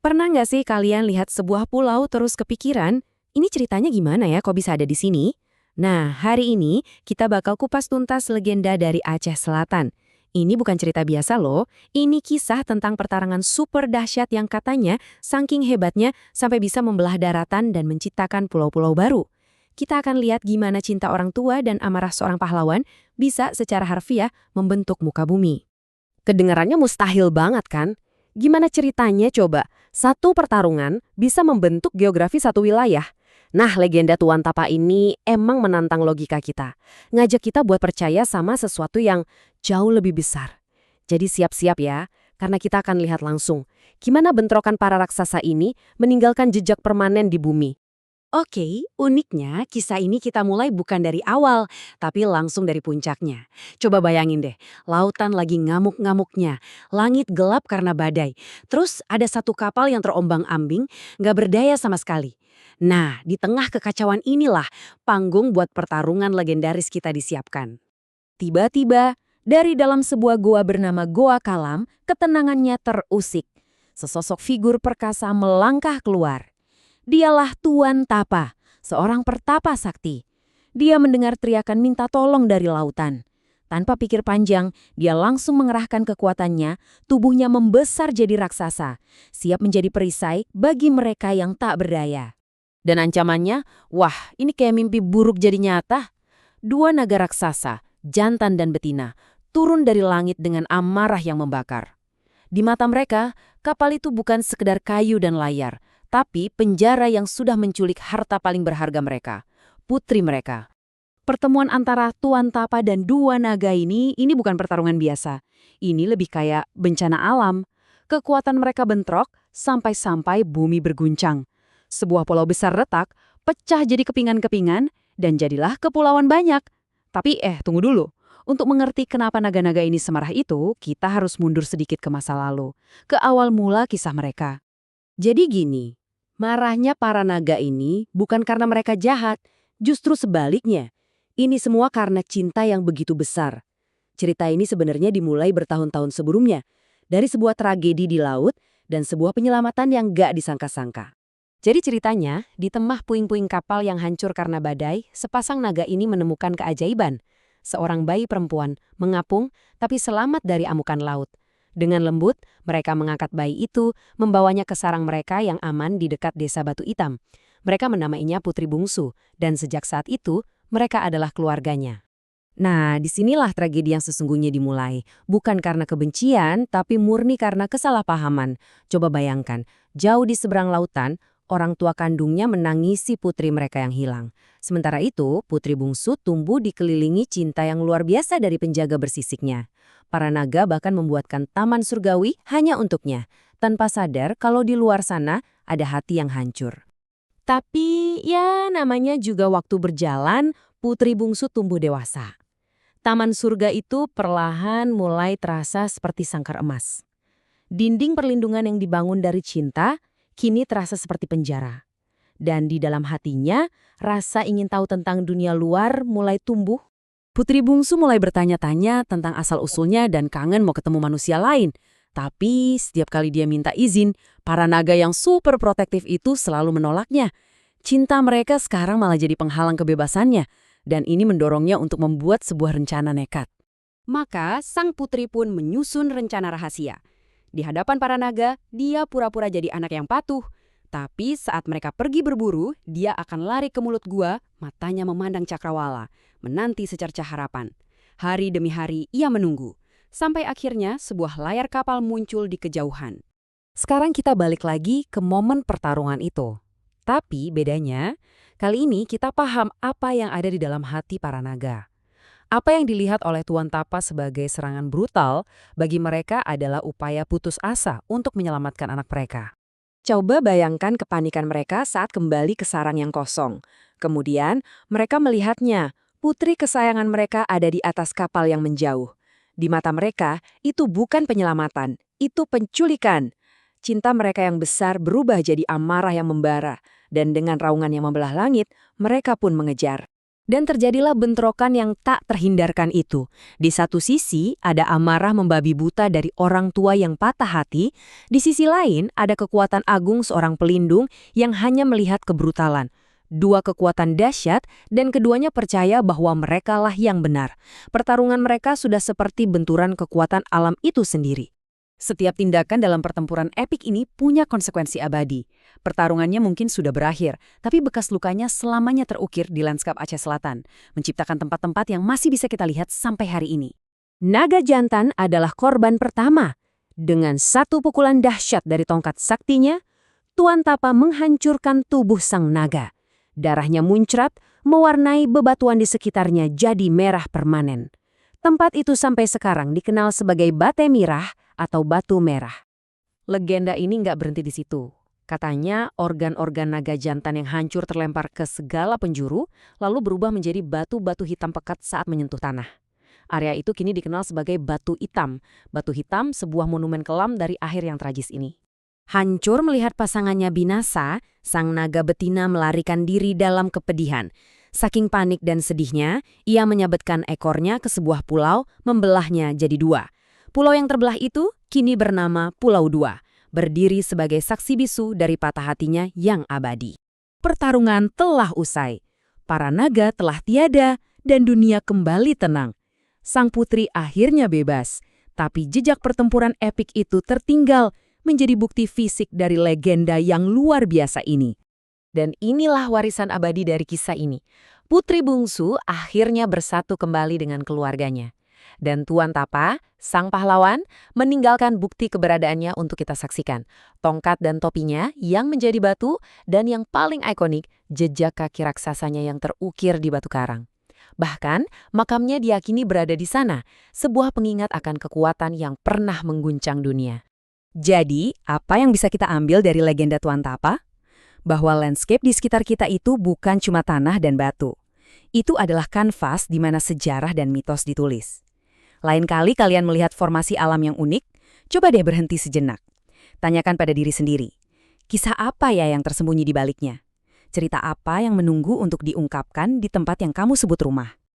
Pernah nggak sih kalian lihat sebuah pulau terus kepikiran, ini ceritanya gimana ya kok bisa ada di sini? Nah, hari ini kita bakal kupas tuntas legenda dari Aceh Selatan. Ini bukan cerita biasa loh, ini kisah tentang pertarangan super dahsyat yang katanya saking hebatnya sampai bisa membelah daratan dan menciptakan pulau-pulau baru. Kita akan lihat gimana cinta orang tua dan amarah seorang pahlawan bisa secara harfiah membentuk muka bumi. Kedengarannya mustahil banget kan? Gimana ceritanya coba? Satu pertarungan bisa membentuk geografi satu wilayah. Nah, legenda Tuan Tapa ini emang menantang logika kita. Ngajak kita buat percaya sama sesuatu yang jauh lebih besar. Jadi siap-siap ya, karena kita akan lihat langsung gimana bentrokan para raksasa ini meninggalkan jejak permanen di bumi. Oke, uniknya kisah ini kita mulai bukan dari awal, tapi langsung dari puncaknya. Coba bayangin deh, lautan lagi ngamuk-ngamuknya, langit gelap karena badai, terus ada satu kapal yang terombang-ambing, nggak berdaya sama sekali. Nah, di tengah kekacauan inilah panggung buat pertarungan legendaris kita disiapkan. Tiba-tiba, dari dalam sebuah goa bernama Goa Kalam, ketenangannya terusik. Sesosok figur perkasa melangkah keluar. Dialah Tuan Tapa, seorang pertapa sakti. Dia mendengar teriakan minta tolong dari lautan. Tanpa pikir panjang, dia langsung mengerahkan kekuatannya, tubuhnya membesar jadi raksasa, siap menjadi perisai bagi mereka yang tak berdaya. Dan ancamannya, wah ini kayak mimpi buruk jadi nyata. Dua naga raksasa, jantan dan betina, turun dari langit dengan amarah yang membakar. Di mata mereka, kapal itu bukan sekedar kayu dan layar, tapi penjara yang sudah menculik harta paling berharga mereka, putri mereka. Pertemuan antara Tuan Tapa dan dua naga ini bukan pertarungan biasa. Ini lebih kayak bencana alam. Kekuatan mereka bentrok sampai-sampai bumi berguncang. Sebuah pulau besar retak, pecah jadi kepingan-kepingan, dan jadilah kepulauan banyak. Tapi tunggu dulu. Untuk mengerti kenapa naga-naga ini semarah itu, kita harus mundur sedikit ke masa lalu, ke awal mula kisah mereka. Jadi gini, marahnya para naga ini bukan karena mereka jahat, justru sebaliknya. Ini semua karena cinta yang begitu besar. Cerita ini sebenarnya dimulai bertahun-tahun sebelumnya, dari sebuah tragedi di laut dan sebuah penyelamatan yang gak disangka-sangka. Jadi ceritanya, di tengah puing-puing kapal yang hancur karena badai, sepasang naga ini menemukan keajaiban. Seorang bayi perempuan mengapung tapi selamat dari amukan laut. Dengan lembut, mereka mengangkat bayi itu, membawanya ke sarang mereka yang aman di dekat desa Batu Hitam. Mereka menamainya Putri Bungsu, dan sejak saat itu, mereka adalah keluarganya. Nah, disinilah tragedi yang sesungguhnya dimulai. Bukan karena kebencian, tapi murni karena kesalahpahaman. Coba bayangkan, jauh di seberang lautan, orang tua kandungnya menangisi putri mereka yang hilang. Sementara itu, Putri Bungsu tumbuh dikelilingi cinta yang luar biasa dari penjaga bersisiknya. Para naga bahkan membuatkan taman surgawi hanya untuknya, tanpa sadar kalau di luar sana ada hati yang hancur. Tapi ya namanya juga waktu berjalan, Putri Bungsu tumbuh dewasa. Taman surga itu perlahan mulai terasa seperti sangkar emas. Dinding perlindungan yang dibangun dari cinta kini terasa seperti penjara. Dan di dalam hatinya, rasa ingin tahu tentang dunia luar mulai tumbuh. Putri Bungsu mulai bertanya-tanya tentang asal-usulnya dan kangen mau ketemu manusia lain. Tapi setiap kali dia minta izin, para naga yang super protektif itu selalu menolaknya. Cinta mereka sekarang malah jadi penghalang kebebasannya, dan ini mendorongnya untuk membuat sebuah rencana nekat. Maka sang putri pun menyusun rencana rahasia. Di hadapan para naga, dia pura-pura jadi anak yang patuh. Tapi saat mereka pergi berburu, dia akan lari ke mulut gua, matanya memandang cakrawala, menanti secercah harapan. Hari demi hari ia menunggu, sampai akhirnya sebuah layar kapal muncul di kejauhan. Sekarang kita balik lagi ke momen pertarungan itu. Tapi bedanya, kali ini kita paham apa yang ada di dalam hati para naga. Apa yang dilihat oleh Tuan Tapa sebagai serangan brutal, bagi mereka adalah upaya putus asa untuk menyelamatkan anak mereka. Coba bayangkan kepanikan mereka saat kembali ke sarang yang kosong. Kemudian, mereka melihatnya, putri kesayangan mereka ada di atas kapal yang menjauh. Di mata mereka, itu bukan penyelamatan, itu penculikan. Cinta mereka yang besar berubah jadi amarah yang membara, dan dengan raungan yang membelah langit, mereka pun mengejar. Dan terjadilah bentrokan yang tak terhindarkan itu. Di satu sisi, ada amarah membabi buta dari orang tua yang patah hati. Di sisi lain, ada kekuatan agung seorang pelindung yang hanya melihat kebrutalan. Dua kekuatan dahsyat dan keduanya percaya bahwa merekalah yang benar. Pertarungan mereka sudah seperti benturan kekuatan alam itu sendiri. Setiap tindakan dalam pertempuran epik ini punya konsekuensi abadi. Pertarungannya mungkin sudah berakhir, tapi bekas lukanya selamanya terukir di lanskap Aceh Selatan, menciptakan tempat-tempat yang masih bisa kita lihat sampai hari ini. Naga jantan adalah korban pertama. Dengan satu pukulan dahsyat dari tongkat saktinya, Tuan Tapa menghancurkan tubuh sang naga. Darahnya muncrat, mewarnai bebatuan di sekitarnya jadi merah permanen. Tempat itu sampai sekarang dikenal sebagai Bate Mirah atau Batu Merah. Legenda ini nggak berhenti di situ. Katanya organ-organ naga jantan yang hancur terlempar ke segala penjuru, lalu berubah menjadi batu-batu hitam pekat saat menyentuh tanah. Area itu kini dikenal sebagai Batu Hitam. Batu Hitam, sebuah monumen kelam dari akhir yang tragis ini. Hancur melihat pasangannya binasa, sang naga betina melarikan diri dalam kepedihan. Saking panik dan sedihnya, ia menyabetkan ekornya ke sebuah pulau, membelahnya jadi dua. Pulau yang terbelah itu kini bernama Pulau Dua, berdiri sebagai saksi bisu dari patah hatinya yang abadi. Pertarungan telah usai. Para naga telah tiada dan dunia kembali tenang. Sang putri akhirnya bebas, tapi jejak pertempuran epik itu tertinggal menjadi bukti fisik dari legenda yang luar biasa ini. Dan inilah warisan abadi dari kisah ini. Putri bungsu akhirnya bersatu kembali dengan keluarganya. Dan Tuan Tapa, sang pahlawan, meninggalkan bukti keberadaannya untuk kita saksikan. Tongkat dan topinya yang menjadi batu, dan yang paling ikonik, jejak kaki raksasanya yang terukir di batu karang. Bahkan, makamnya diyakini berada di sana, sebuah pengingat akan kekuatan yang pernah mengguncang dunia. Jadi, apa yang bisa kita ambil dari legenda Tuan Tapa? Bahwa landscape di sekitar kita itu bukan cuma tanah dan batu. Itu adalah kanvas di mana sejarah dan mitos ditulis. Lain kali kalian melihat formasi alam yang unik, coba deh berhenti sejenak. Tanyakan pada diri sendiri, kisah apa ya yang tersembunyi di baliknya? Cerita apa yang menunggu untuk diungkapkan di tempat yang kamu sebut rumah?